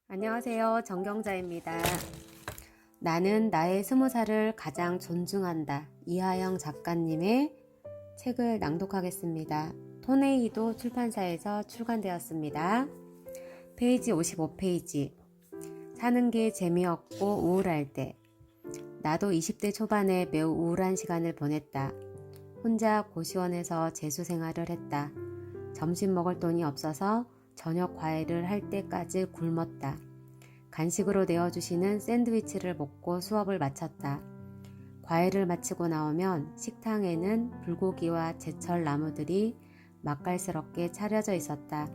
안녕하세요. 정경자입니다. 나는 나의 20살을 가장 존중한다. 이하영 작가님의 책을 낭독하겠습니다. 토네이도 출판사에서 출간되었습니다. 페이지 55페이지. 사는 게 재미없고 우울할 때. 나도 20대 초반에 매우 우울한 시간을 보냈다. 혼자 고시원에서 재수 생활을 했다. 점심 먹을 돈이 없어서 저녁 과외를 할 때까지 굶었다. 간식으로 내어주시는 샌드위치를 먹고 수업을 마쳤다. 과외를 마치고 나오면 식당에는 불고기와 제철 나무들이 맛깔스럽게 차려져 있었다.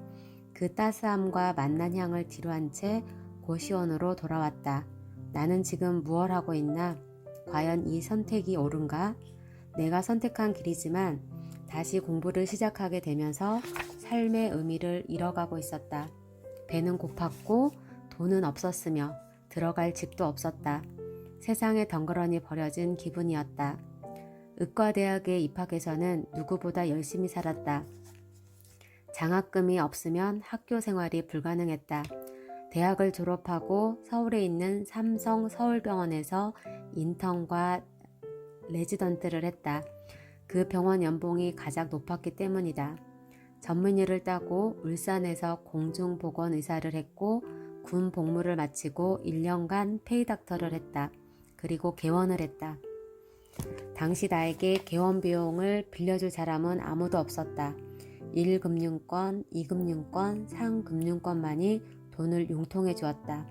그 따스함과 맛난 향을 뒤로한 채 고시원으로 돌아왔다. 나는 지금 무얼 하고 있나? 과연 이 선택이 옳은가? 내가 선택한 길이지만 다시 공부를 시작하게 되면서 삶의 의미를 잃어가고 있었다. 배는 고팠고 돈은 없었으며 들어갈 집도 없었다. 세상에 덩그러니 버려진 기분이었다. 의과대학에 입학해서는 누구보다 열심히 살았다. 장학금이 없으면 학교 생활이 불가능했다. 대학을 졸업하고 서울에 있는 삼성 서울병원에서 인턴과 레지던트를 했다. 그 병원 연봉이 가장 높았기 때문이다. 전문의를 따고 울산에서 공중보건의사를 했고 군 복무를 마치고 1년간 페이닥터를 했다. 그리고 개원을 했다. 당시 나에게 개원 비용을 빌려줄 사람은 아무도 없었다. 1금융권, 2금융권, 3금융권만이 돈을 융통해 주었다.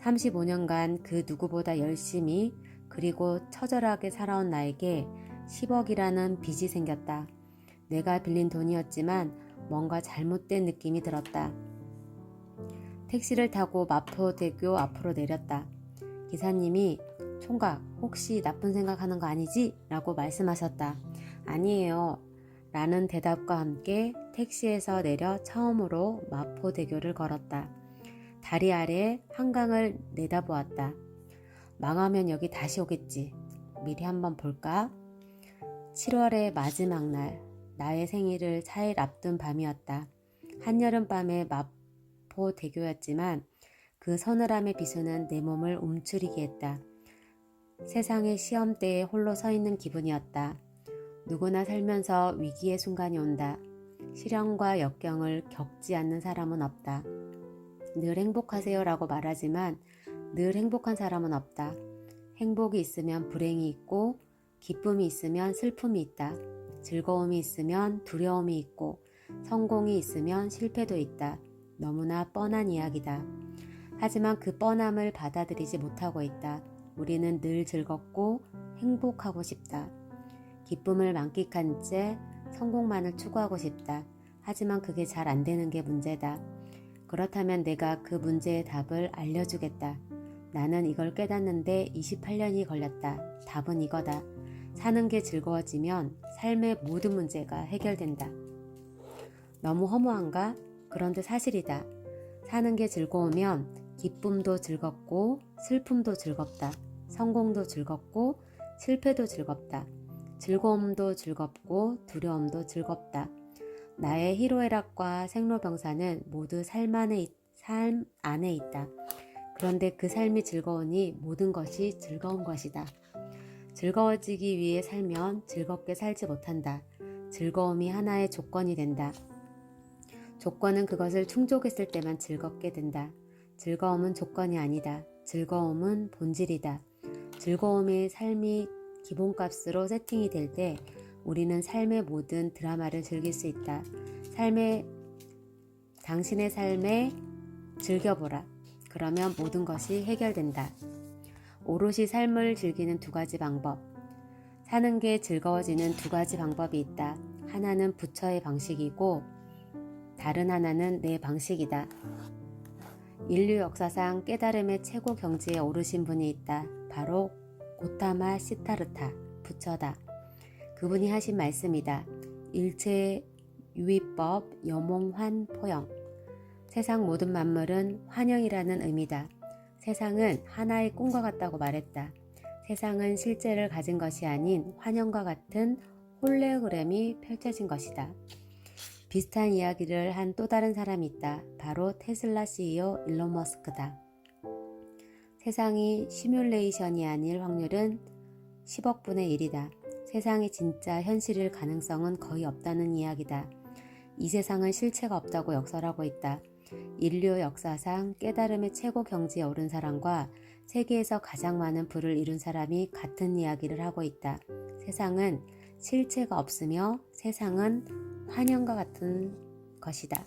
35년간 그 누구보다 열심히 그리고 처절하게 살아온 나에게 10억이라는 빚이 생겼다. 내가 빌린 돈이었지만 뭔가 잘못된 느낌이 들었다. 택시를 타고 마포대교 앞으로 내렸다. 기사님이 총각 혹시 나쁜 생각하는 거 아니지? 라고 말씀하셨다. 아니에요. 라는 대답과 함께 택시에서 내려 처음으로 마포대교를 걸었다. 다리 아래 한강을 내다보았다. 망하면 여기 다시 오겠지. 미리 한번 볼까? 7월의 마지막 날, 나의 생일을 4일 앞둔 밤이었다. 한여름밤의 마포대교였지만 그 서늘함의 비수는 내 몸을 움츠리게 했다. 세상의 시험대에 홀로 서 있는 기분이었다. 누구나 살면서 위기의 순간이 온다. 시련과 역경을 겪지 않는 사람은 없다. 늘 행복하세요 라고 말하지만 늘 행복한 사람은 없다. 행복이 있으면 불행이 있고 기쁨이 있으면 슬픔이 있다. 즐거움이 있으면 두려움이 있고 성공이 있으면 실패도 있다. 너무나 뻔한 이야기다. 하지만 그 뻔함을 받아들이지 못하고 있다. 우리는 늘 즐겁고 행복하고 싶다. 기쁨을 만끽한 채 성공만을 추구하고 싶다. 하지만 그게 잘 안 되는 게 문제다. 그렇다면 내가 그 문제의 답을 알려주겠다. 나는 이걸 깨닫는데 28년이 걸렸다. 답은 이거다. 사는 게 즐거워지면 삶의 모든 문제가 해결된다. 너무 허무한가? 그런데 사실이다. 사는 게 즐거우면 기쁨도 즐겁고 슬픔도 즐겁다. 성공도 즐겁고 실패도 즐겁다. 즐거움도 즐겁고 두려움도 즐겁다. 나의 희로애락과 생로병사는 모두 삶 안에 있다. 그런데 그 삶이 즐거우니 모든 것이 즐거운 것이다. 즐거워지기 위해 살면 즐겁게 살지 못한다. 즐거움이 하나의 조건이 된다. 조건은 그것을 충족했을 때만 즐겁게 된다. 즐거움은 조건이 아니다. 즐거움은 본질이다. 즐거움의 삶이 기본값으로 세팅이 될 때 우리는 삶의 모든 드라마를 즐길 수 있다. 당신의 삶에 즐겨보라. 그러면 모든 것이 해결된다. 오롯이 삶을 즐기는 두 가지 방법. 사는 게 즐거워지는 두 가지 방법이 있다. 하나는 부처의 방식이고 다른 하나는 내 방식이다. 인류 역사상 깨달음의 최고 경지에 오르신 분이 있다. 바로 고타마 시타르타 부처다. 그분이 하신 말씀이다. 일체 유의법 여몽환 포영. 세상 모든 만물은 환영이라는 의미다. 세상은 하나의 꿈과 같다고 말했다. 세상은 실제를 가진 것이 아닌 환영과 같은 홀레그램이 펼쳐진 것이다. 비슷한 이야기를 한 또 다른 사람이 있다. 바로 테슬라 CEO 일론 머스크다. 세상이 시뮬레이션이 아닐 확률은 10억 분의 1이다. 세상이 진짜 현실일 가능성은 거의 없다는 이야기다. 이 세상은 실체가 없다고 역설하고 있다. 인류 역사상 깨달음의 최고 경지에 오른 사람과 세계에서 가장 많은 부를 이룬 사람이 같은 이야기를 하고 있다. 세상은 실체가 없으며 세상은 환영과 같은 것이다.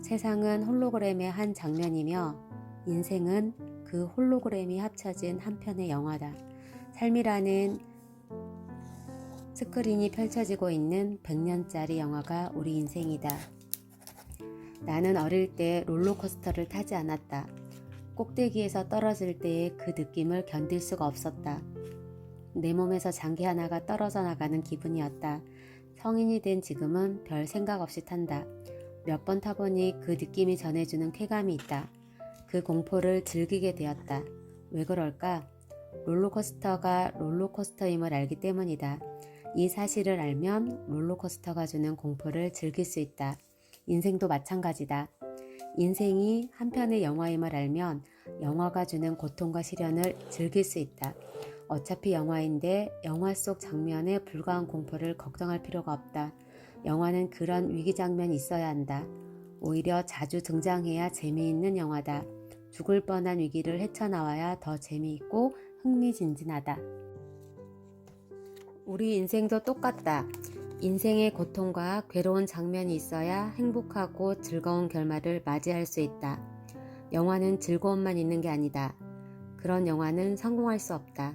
세상은 홀로그램의 한 장면이며 인생은 그 홀로그램이 합쳐진 한 편의 영화다. 삶이라는 스크린이 펼쳐지고 있는 100년짜리 영화가 우리 인생이다. 나는 어릴 때 롤러코스터를 타지 않았다. 꼭대기에서 떨어질 때의 그 느낌을 견딜 수가 없었다. 내 몸에서 장기 하나가 떨어져 나가는 기분이었다. 성인이 된 지금은 별 생각 없이 탄다. 몇 번 타보니 그 느낌이 전해주는 쾌감이 있다. 그 공포를 즐기게 되었다. 왜 그럴까? 롤러코스터가 롤러코스터임을 알기 때문이다. 이 사실을 알면 롤러코스터가 주는 공포를 즐길 수 있다. 인생도 마찬가지다. 인생이 한 편의 영화임을 알면 영화가 주는 고통과 시련을 즐길 수 있다. 어차피 영화인데 영화 속 장면에 불과한 공포를 걱정할 필요가 없다. 영화는 그런 위기 장면이 있어야 한다. 오히려 자주 등장해야 재미있는 영화다. 죽을 뻔한 위기를 헤쳐나와야 더 재미있고 흥미진진하다. 우리 인생도 똑같다. 인생의 고통과 괴로운 장면이 있어야 행복하고 즐거운 결말을 맞이할 수 있다. 영화는 즐거움만 있는 게 아니다. 그런 영화는 성공할 수 없다.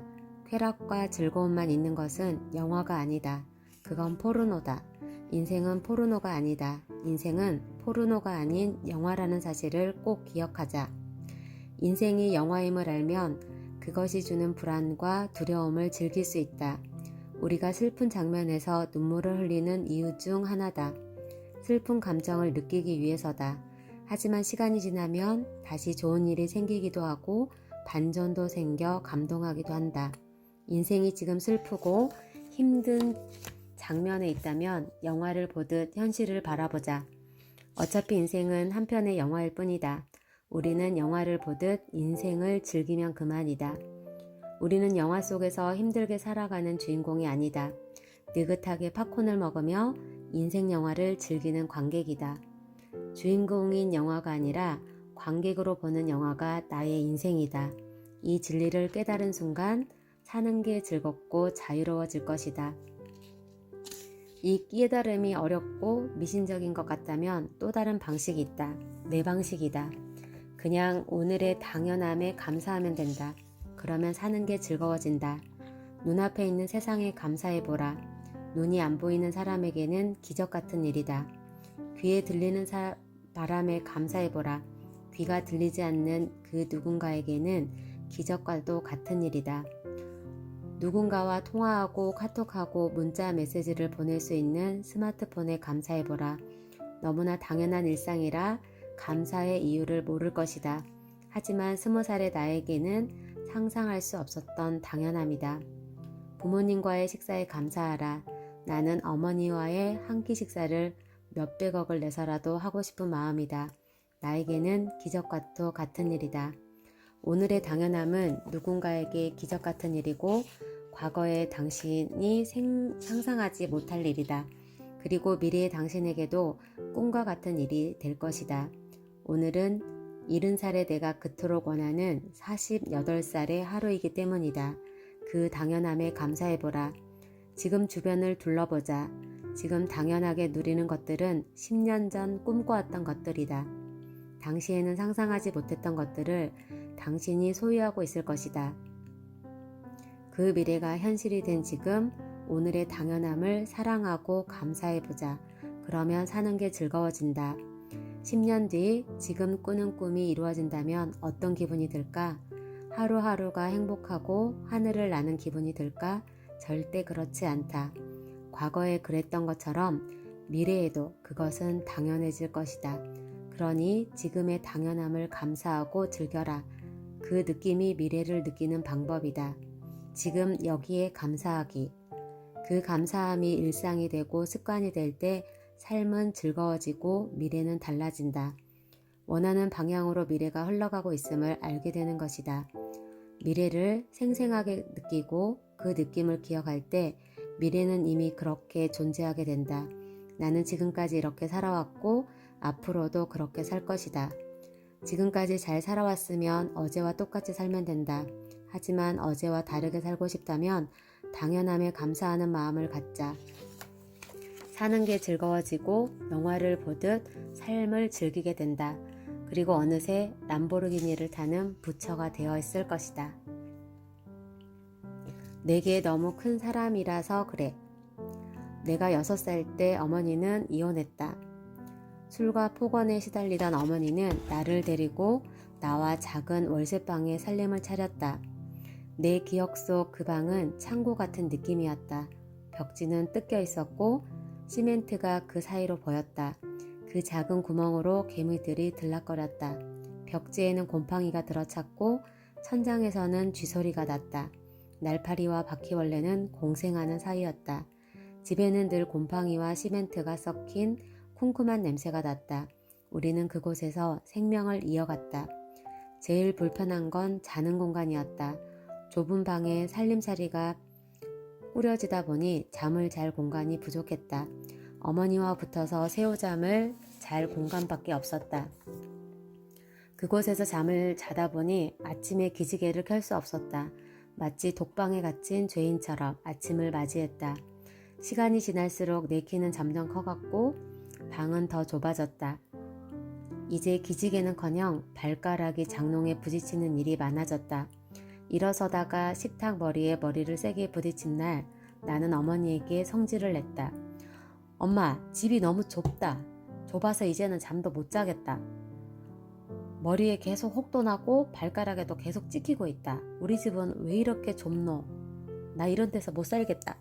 쾌락과 즐거움만 있는 것은 영화가 아니다. 그건 포르노다. 인생은 포르노가 아니다. 인생은 포르노가 아닌 영화라는 사실을 꼭 기억하자. 인생이 영화임을 알면 그것이 주는 불안과 두려움을 즐길 수 있다. 우리가 슬픈 장면에서 눈물을 흘리는 이유 중 하나다. 슬픈 감정을 느끼기 위해서다. 하지만 시간이 지나면 다시 좋은 일이 생기기도 하고 반전도 생겨 감동하기도 한다. 인생이 지금 슬프고 힘든 장면에 있다면 영화를 보듯 현실을 바라보자. 어차피 인생은 한 편의 영화일 뿐이다. 우리는 영화를 보듯 인생을 즐기면 그만이다. 우리는 영화 속에서 힘들게 살아가는 주인공이 아니다. 느긋하게 팝콘을 먹으며 인생 영화를 즐기는 관객이다. 주인공인 영화가 아니라 관객으로 보는 영화가 나의 인생이다. 이 진리를 깨달은 순간 사는 게 즐겁고 자유로워질 것이다. 이 깨달음이 어렵고 미신적인 것 같다면 또 다른 방식이 있다. 내 방식이다. 그냥 오늘의 당연함에 감사하면 된다. 그러면 사는 게 즐거워진다. 눈앞에 있는 세상에 감사해보라. 눈이 안 보이는 사람에게는 기적 같은 일이다. 귀에 들리는 바람에 감사해보라. 귀가 들리지 않는 그 누군가에게는 기적과도 같은 일이다. 누군가와 통화하고 카톡하고 문자 메시지를 보낼 수 있는 스마트폰에 감사해보라. 너무나 당연한 일상이라 감사의 이유를 모를 것이다. 하지만 20살의 나에게는 상상할 수 없었던 당연함이다. 부모님과의 식사에 감사하라. 나는 어머니와의 한 끼 식사를 몇백억을 내서라도 하고 싶은 마음이다. 나에게는 기적과도 같은 일이다. 오늘의 당연함은 누군가에게 기적 같은 일이고 과거의 당신이 상상하지 못할 일이다. 그리고 미래의 당신에게도 꿈과 같은 일이 될 것이다. 오늘은 70살의 내가 그토록 원하는 48살의 하루이기 때문이다. 그 당연함에 감사해보라. 지금 주변을 둘러보자. 지금 당연하게 누리는 것들은 10년 전 꿈꿔왔던 것들이다. 당시에는 상상하지 못했던 것들을 당신이 소유하고 있을 것이다. 그 미래가 현실이 된 지금 오늘의 당연함을 사랑하고 감사해보자. 그러면 사는 게 즐거워진다. 10년 뒤 지금 꾸는 꿈이 이루어진다면 어떤 기분이 들까? 하루하루가 행복하고 하늘을 나는 기분이 들까? 절대 그렇지 않다. 과거에 그랬던 것처럼 미래에도 그것은 당연해질 것이다. 그러니 지금의 당연함을 감사하고 즐겨라. 그 느낌이 미래를 느끼는 방법이다. 지금 여기에 감사하기. 그 감사함이 일상이 되고 습관이 될 때 삶은 즐거워지고 미래는 달라진다. 원하는 방향으로 미래가 흘러가고 있음을 알게 되는 것이다. 미래를 생생하게 느끼고 그 느낌을 기억할 때 미래는 이미 그렇게 존재하게 된다. 나는 지금까지 이렇게 살아왔고 앞으로도 그렇게 살 것이다. 지금까지 잘 살아왔으면 어제와 똑같이 살면 된다. 하지만 어제와 다르게 살고 싶다면 당연함에 감사하는 마음을 갖자. 사는 게 즐거워지고 영화를 보듯 삶을 즐기게 된다. 그리고 어느새 람보르기니를 타는 부처가 되어 있을 것이다. 내게 너무 큰 사람이라서 그래. 내가 6살 때 어머니는 이혼했다. 술과 폭언에 시달리던 어머니는 나를 데리고 나와 작은 월세방에 살림을 차렸다. 내 기억 속 그 방은 창고 같은 느낌이었다. 벽지는 뜯겨 있었고 시멘트가 그 사이로 보였다. 그 작은 구멍으로 개미들이 들락거렸다. 벽지에는 곰팡이가 들어찼고 천장에서는 쥐소리가 났다. 날파리와 바퀴벌레는 공생하는 사이였다. 집에는 늘 곰팡이와 시멘트가 섞인 쿰쿰한 냄새가 났다. 우리는 그곳에서 생명을 이어갔다. 제일 불편한 건 자는 공간이었다. 좁은 방에 살림살이가 꾸려지다 보니 잠을 잘 공간이 부족했다. 어머니와 붙어서 새우잠을 잘 공간밖에 없었다. 그곳에서 잠을 자다 보니 아침에 기지개를 켤 수 없었다. 마치 독방에 갇힌 죄인처럼 아침을 맞이했다. 시간이 지날수록 내 키는 점점 커갔고 방은 더 좁아졌다. 이제 기지개는커녕 발가락이 장롱에 부딪히는 일이 많아졌다. 일어서다가 식탁 머리에 머리를 세게 부딪힌 날 나는 어머니에게 성질을 냈다. 엄마, 집이 너무 좁다. 좁아서 이제는 잠도 못 자겠다. 머리에 계속 혹도 나고 발가락에도 계속 찍히고 있다. 우리 집은 왜 이렇게 좁노? 나 이런 데서 못 살겠다.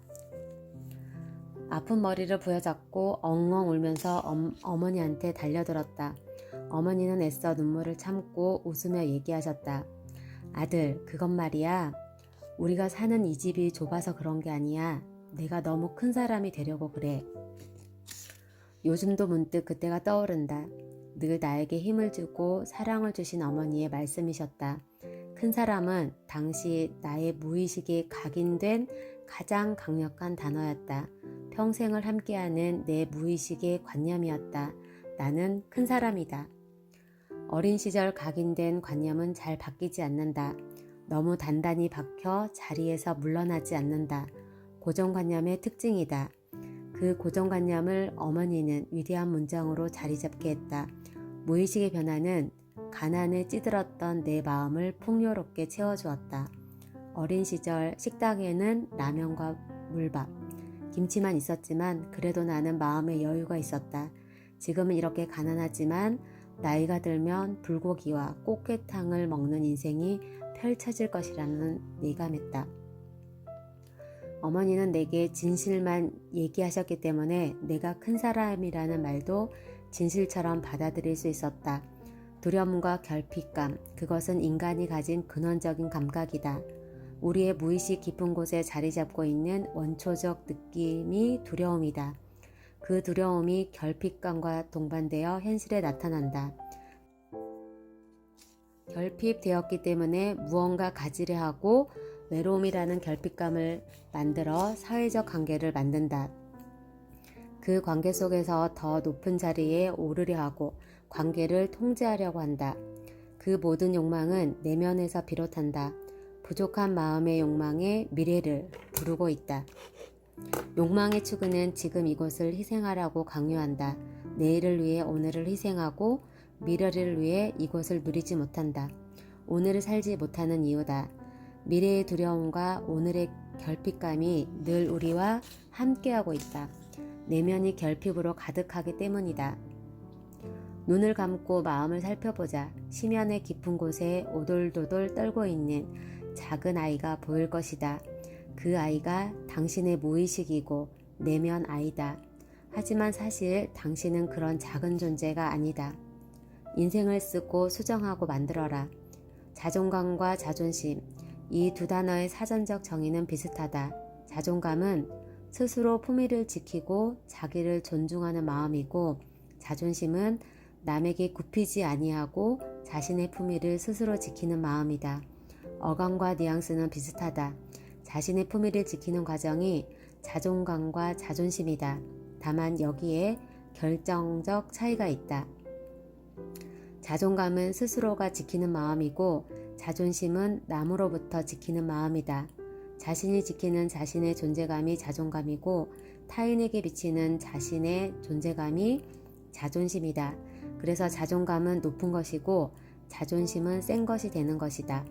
아픈 머리를 부여잡고 엉엉 울면서 어머니한테 달려들었다. 어머니는 애써 눈물을 참고 웃으며 얘기하셨다. 아들, 그건 말이야. 우리가 사는 이 집이 좁아서 그런 게 아니야. 내가 너무 큰 사람이 되려고 그래. 요즘도 문득 그때가 떠오른다. 늘 나에게 힘을 주고 사랑을 주신 어머니의 말씀이셨다. 큰 사람은 당시 나의 무의식에 각인된 가장 강력한 단어였다. 평생을 함께하는 내 무의식의 관념이었다. 나는 큰 사람이다. 어린 시절 각인된 관념은 잘 바뀌지 않는다. 너무 단단히 박혀 자리에서 물러나지 않는다. 고정관념의 특징이다. 그 고정관념을 어머니는 위대한 문장으로 자리잡게 했다. 무의식의 변화는 가난에 찌들었던 내 마음을 풍요롭게 채워주었다. 어린 시절 식당에는 라면과 물밥, 김치만 있었지만 그래도 나는 마음에 여유가 있었다. 지금은 이렇게 가난하지만 나이가 들면 불고기와 꽃게탕을 먹는 인생이 펼쳐질 것이라는 예감했다. 어머니는 내게 진실만 얘기하셨기 때문에 내가 큰 사람이라는 말도 진실처럼 받아들일 수 있었다. 두려움과 결핍감, 그것은 인간이 가진 근원적인 감각이다. 우리의 무의식 깊은 곳에 자리 잡고 있는 원초적 느낌이 두려움이다. 그 두려움이 결핍감과 동반되어 현실에 나타난다. 결핍되었기 때문에 무언가 가지려 하고 외로움이라는 결핍감을 만들어 사회적 관계를 만든다. 그 관계 속에서 더 높은 자리에 오르려 하고 관계를 통제하려고 한다. 그 모든 욕망은 내면에서 비롯한다. 부족한 마음의 욕망에 미래를 부르고 있다. 욕망의 추구는 지금 이곳을 희생하라고 강요한다. 내일을 위해 오늘을 희생하고 미래를 위해 이곳을 누리지 못한다. 오늘을 살지 못하는 이유다. 미래의 두려움과 오늘의 결핍감이 늘 우리와 함께하고 있다. 내면이 결핍으로 가득하기 때문이다. 눈을 감고 마음을 살펴보자. 심연의 깊은 곳에 오돌도돌 떨고 있는 작은 아이가 보일 것이다. 그 아이가 당신의 무의식이고 내면 아이다. 하지만 사실 당신은 그런 작은 존재가 아니다. 인생을 쓰고 수정하고 만들어라. 자존감과 자존심, 이 두 단어의 사전적 정의는 비슷하다. 자존감은 스스로 품위를 지키고 자기를 존중하는 마음이고, 자존심은 남에게 굽히지 아니하고 자신의 품위를 스스로 지키는 마음이다. 어감과 뉘앙스는 비슷하다. 자신의 품위를 지키는 과정이 자존감과 자존심이다. 다만 여기에 결정적 차이가 있다. 자존감은 스스로가 지키는 마음이고, 자존심은 남으로부터 지키는 마음이다. 자신이 지키는 자신의 존재감이 자존감이고, 타인에게 비치는 자신의 존재감이 자존심이다. 그래서 자존감은 높은 것이고 자존심은 센 것이 되는 것이다.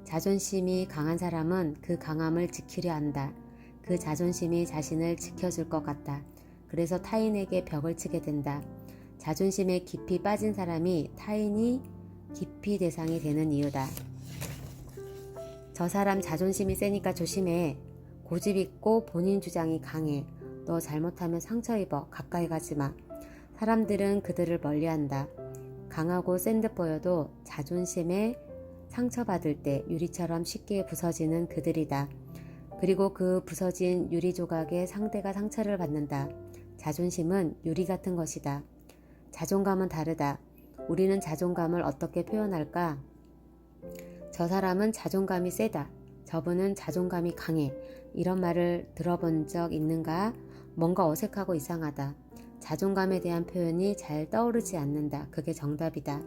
자존심이 강한 사람은 그 강함을 지키려 한다. 그 자존심이 자신을 지켜줄 것 같다. 그래서 타인에게 벽을 치게 된다. 자존심에 깊이 빠진 사람이 타인이 기피 대상이 되는 이유다. 저 사람 자존심이 세니까 조심해. 고집 있고 본인 주장이 강해. 너 잘못하면 상처 입어. 가까이 가지 마. 사람들은 그들을 멀리한다. 강하고 센 듯 보여도 자존심에 상처받을 때 유리처럼 쉽게 부서지는 그들이다. 그리고 그 부서진 유리 조각에 상대가 상처를 받는다. 자존심은 유리 같은 것이다. 자존감은 다르다. 우리는 자존감을 어떻게 표현할까? 저 사람은 자존감이 세다. 저분은 자존감이 강해. 이런 말을 들어본 적 있는가? 뭔가 어색하고 이상하다. 자존감에 대한 표현이 잘 떠오르지 않는다. 그게 정답이다.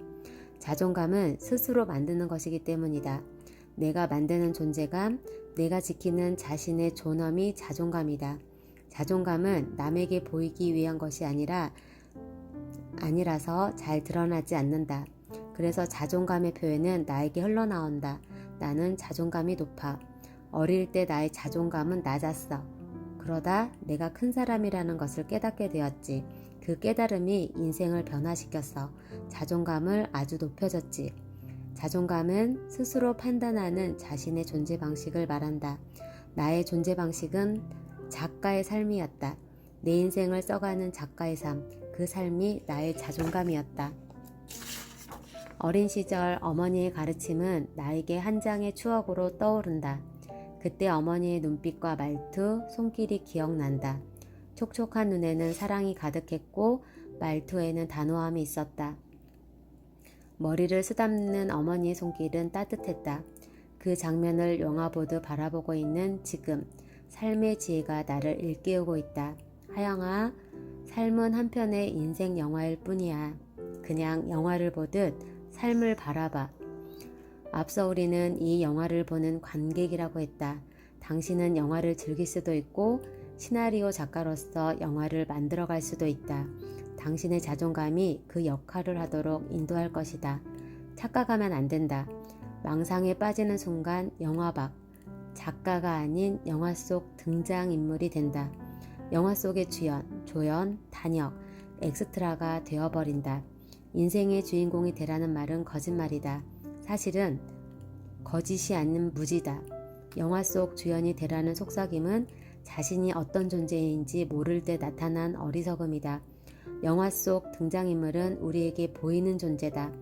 자존감은 스스로 만드는 것이기 때문이다. 내가 만드는 존재감, 내가 지키는 자신의 존엄이 자존감이다. 자존감은 남에게 보이기 위한 것이 아니라서 잘 드러나지 않는다. 그래서 자존감의 표현은 나에게 흘러나온다. 나는 자존감이 높아. 어릴 때 나의 자존감은 낮았어. 그러다 내가 큰 사람이라는 것을 깨닫게 되었지. 그 깨달음이 인생을 변화시켰어. 자존감을 아주 높여줬지. 자존감은 스스로 판단하는 자신의 존재 방식을 말한다. 나의 존재 방식은 작가의 삶이었다. 내 인생을 써가는 작가의 삶, 그 삶이 나의 자존감이었다. 어린 시절 어머니의 가르침은 나에게 한 장의 추억으로 떠오른다. 그때 어머니의 눈빛과 말투, 손길이 기억난다. 촉촉한 눈에는 사랑이 가득했고 말투에는 단호함이 있었다. 머리를 쓰다듬는 어머니의 손길은 따뜻했다. 그 장면을 영화 보듯 바라보고 있는 지금 삶의 지혜가 나를 일깨우고 있다. 하영아, 삶은 한편의 인생 영화일 뿐이야. 그냥 영화를 보듯 삶을 바라봐. 앞서 우리는 이 영화를 보는 관객이라고 했다. 당신은 영화를 즐길 수도 있고 시나리오 작가로서 영화를 만들어갈 수도 있다. 당신의 자존감이 그 역할을 하도록 인도할 것이다. 착각하면 안 된다. 망상에 빠지는 순간 영화 밖, 작가가 아닌 영화 속 등장인물이 된다. 영화 속의 주연, 조연, 단역, 엑스트라가 되어버린다. 인생의 주인공이 되라는 말은 거짓말이다. 사실은 거짓이 아닌 무지다. 영화 속 주연이 되라는 속삭임은 자신이 어떤 존재인지 모를 때 나타난 어리석음이다. 영화 속 등장인물은 우리에게 보이는 존재다.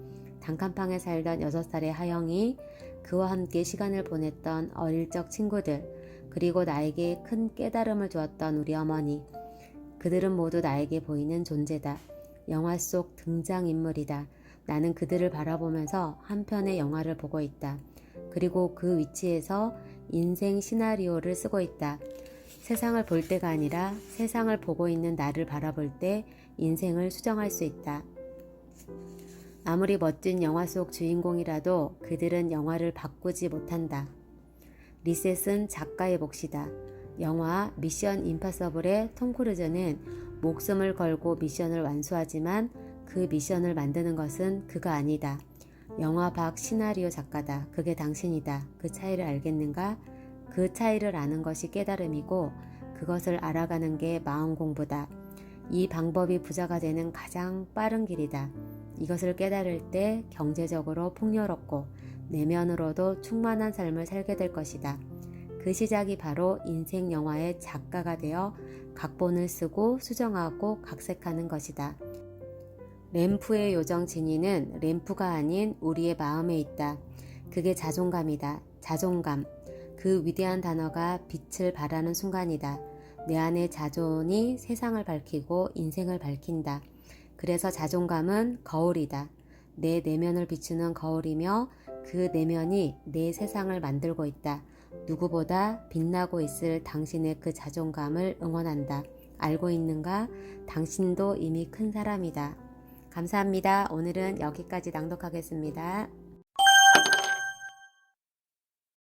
단칸방에 살던 6살의 하영이, 그와 함께 시간을 보냈던 어릴 적 친구들, 그리고 나에게 큰 깨달음을 주었던 우리 어머니. 그들은 모두 나에게 보이는 존재다. 영화 속 등장인물이다. 나는 그들을 바라보면서 한 편의 영화를 보고 있다. 그리고 그 위치에서 인생 시나리오를 쓰고 있다. 세상을 볼 때가 아니라 세상을 보고 있는 나를 바라볼 때 인생을 수정할 수 있다. 아무리 멋진 영화 속 주인공이라도 그들은 영화를 바꾸지 못한다. 리셋은 작가의 몫이다. 영화 미션 임파서블의 톰 크루즈는 목숨을 걸고 미션을 완수하지만 그 미션을 만드는 것은 그가 아니다. 영화 밖 시나리오 작가다. 그게 당신이다. 그 차이를 알겠는가? 그 차이를 아는 것이 깨달음이고 그것을 알아가는 게 마음 공부다. 이 방법이 부자가 되는 가장 빠른 길이다. 이것을 깨달을 때 경제적으로 풍요롭고 내면으로도 충만한 삶을 살게 될 것이다. 그 시작이 바로 인생 영화의 작가가 되어 각본을 쓰고 수정하고 각색하는 것이다. 램프의 요정 지니는 램프가 아닌 우리의 마음에 있다. 그게 자존감이다. 자존감. 그 위대한 단어가 빛을 발하는 순간이다. 내 안의 자존이 세상을 밝히고 인생을 밝힌다. 그래서 자존감은 거울이다. 내 내면을 비추는 거울이며 그 내면이 내 세상을 만들고 있다. 누구보다 빛나고 있을 당신의 그 자존감을 응원한다. 알고 있는가? 당신도 이미 큰 사람이다. 감사합니다. 오늘은 여기까지 낭독하겠습니다.